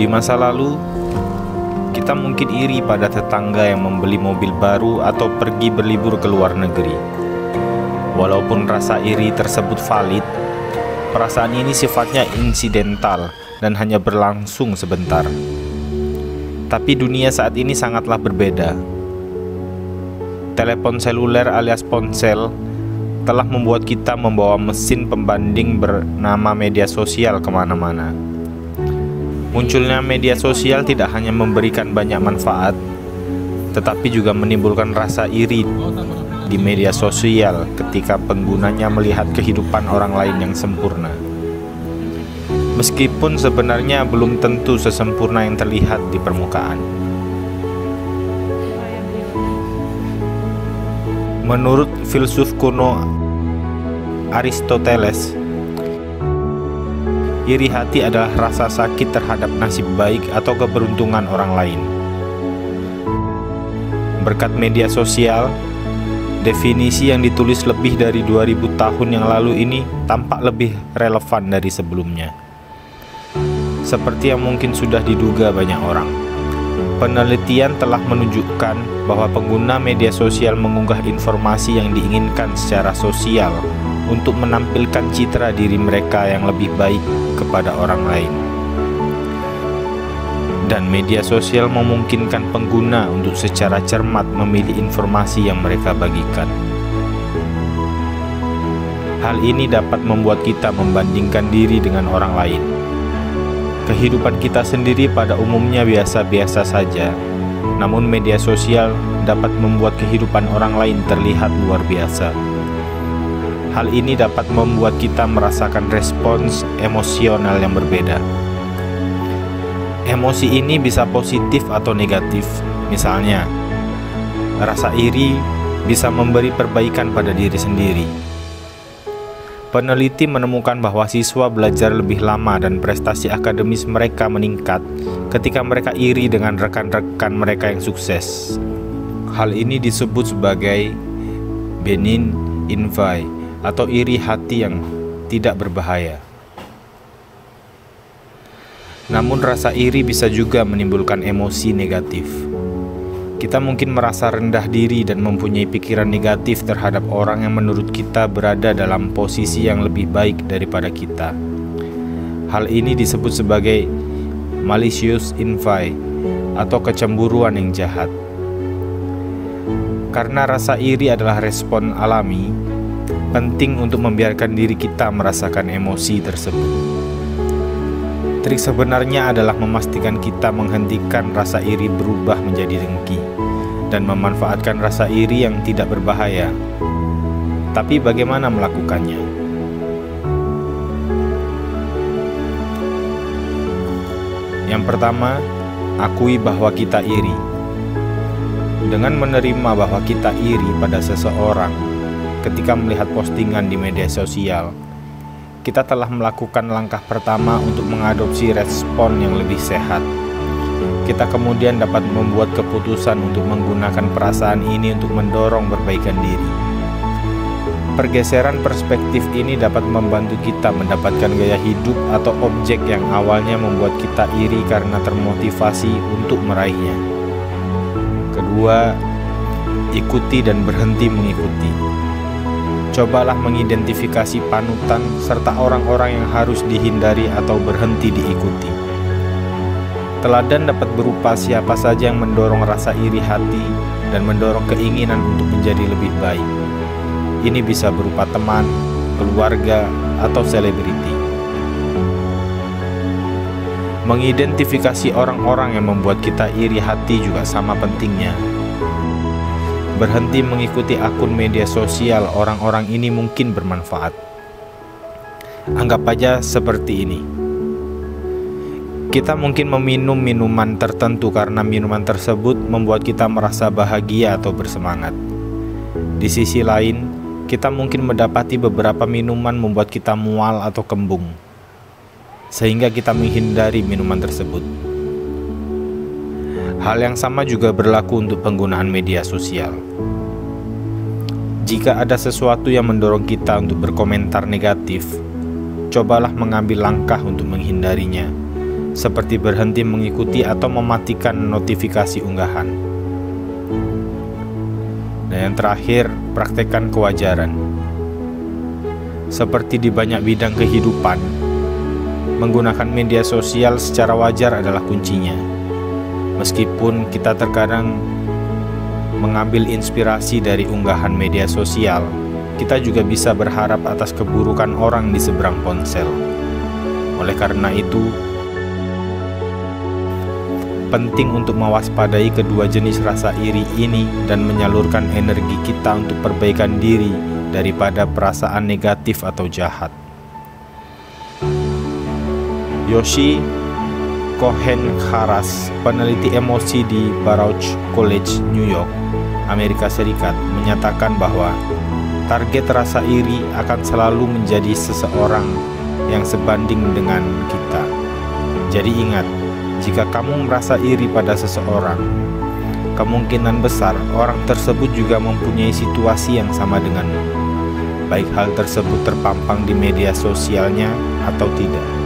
Di masa lalu, kita mungkin iri pada tetangga yang membeli mobil baru atau pergi berlibur ke luar negeri. Walaupun rasa iri tersebut valid, perasaan ini sifatnya insidental dan hanya berlangsung sebentar. Tapi dunia saat ini sangatlah berbeda. Telepon seluler alias ponsel telah membuat kita membawa mesin pembanding bernama media sosial kemana-mana. Munculnya media sosial tidak hanya memberikan banyak manfaat, tetapi juga menimbulkan rasa iri di media sosial ketika penggunanya melihat kehidupan orang lain yang sempurna. Meskipun sebenarnya belum tentu sesempurna yang terlihat di permukaan. Menurut filsuf kuno Aristoteles, iri hati adalah rasa sakit terhadap nasib baik atau keberuntungan orang lain. Berkat media sosial, definisi yang ditulis lebih dari 2000 tahun yang lalu ini tampak lebih relevan dari sebelumnya. Seperti yang mungkin sudah diduga banyak orang, penelitian telah menunjukkan bahwa pengguna media sosial mengunggah informasi yang diinginkan secara sosial untuk menampilkan citra diri mereka yang lebih baik kepada orang lain. Dan media sosial memungkinkan pengguna untuk secara cermat memilih informasi yang mereka bagikan. Hal ini dapat membuat kita membandingkan diri dengan orang lain. Kehidupan kita sendiri pada umumnya biasa-biasa saja, namun media sosial dapat membuat kehidupan orang lain terlihat luar biasa. Hal ini dapat membuat kita merasakan respons emosional yang berbeda. Emosi ini bisa positif atau negatif. Misalnya, rasa iri bisa memberi perbaikan pada diri sendiri. Peneliti menemukan bahwa siswa belajar lebih lama dan prestasi akademis mereka meningkat ketika mereka iri dengan rekan-rekan mereka yang sukses. Hal ini disebut sebagai benign envy atau iri hati yang tidak berbahaya. Namun rasa iri bisa juga menimbulkan emosi negatif. Kita mungkin merasa rendah diri dan mempunyai pikiran negatif terhadap orang yang menurut kita berada dalam posisi yang lebih baik daripada kita. Hal ini disebut sebagai malicious envy atau kecemburuan yang jahat. Karena rasa iri adalah respon alami, penting untuk membiarkan diri kita merasakan emosi tersebut. Trik sebenarnya adalah memastikan kita menghentikan rasa iri berubah menjadi dengki dan memanfaatkan rasa iri yang tidak berbahaya. Tapi bagaimana melakukannya? Yang pertama, akui bahwa kita iri. Dengan menerima bahwa kita iri pada seseorang ketika melihat postingan di media sosial, kita telah melakukan langkah pertama untuk mengadopsi respon yang lebih sehat. Kita kemudian dapat membuat keputusan untuk menggunakan perasaan ini untuk mendorong perbaikan diri. Pergeseran perspektif ini dapat membantu kita mendapatkan gaya hidup atau objek yang awalnya membuat kita iri karena termotivasi untuk meraihnya. Kedua, ikuti dan berhenti mengikuti. Cobalah mengidentifikasi panutan serta orang-orang yang harus dihindari atau berhenti diikuti. Teladan dapat berupa siapa saja yang mendorong rasa iri hati dan mendorong keinginan untuk menjadi lebih baik. Ini bisa berupa teman, keluarga, atau selebriti. Mengidentifikasi orang-orang yang membuat kita iri hati juga sama pentingnya. Berhenti mengikuti akun media sosial orang-orang ini mungkin bermanfaat. Anggap aja seperti ini. Kita mungkin meminum minuman tertentu karena minuman tersebut membuat kita merasa bahagia atau bersemangat. Di sisi lain, kita mungkin mendapati beberapa minuman membuat kita mual atau kembung, sehingga kita menghindari minuman tersebut. Hal yang sama juga berlaku untuk penggunaan media sosial. Jika ada sesuatu yang mendorong kita untuk berkomentar negatif, cobalah mengambil langkah untuk menghindarinya, seperti berhenti mengikuti atau mematikan notifikasi unggahan. Dan yang terakhir, praktekkan kewajaran. Seperti di banyak bidang kehidupan, menggunakan media sosial secara wajar adalah kuncinya. Meskipun kita terkadang mengambil inspirasi dari unggahan media sosial, kita juga bisa berharap atas keburukan orang di seberang ponsel. Oleh karena itu, penting untuk mewaspadai kedua jenis rasa iri ini dan menyalurkan energi kita untuk perbaikan diri daripada perasaan negatif atau jahat. Yoshi Cohen-Haras, peneliti emosi di Baruch College, New York, Amerika Serikat, menyatakan bahwa target rasa iri akan selalu menjadi seseorang yang sebanding dengan kita. Jadi ingat, jika kamu merasa iri pada seseorang, kemungkinan besar orang tersebut juga mempunyai situasi yang sama denganmu, baik hal tersebut terpampang di media sosialnya atau tidak.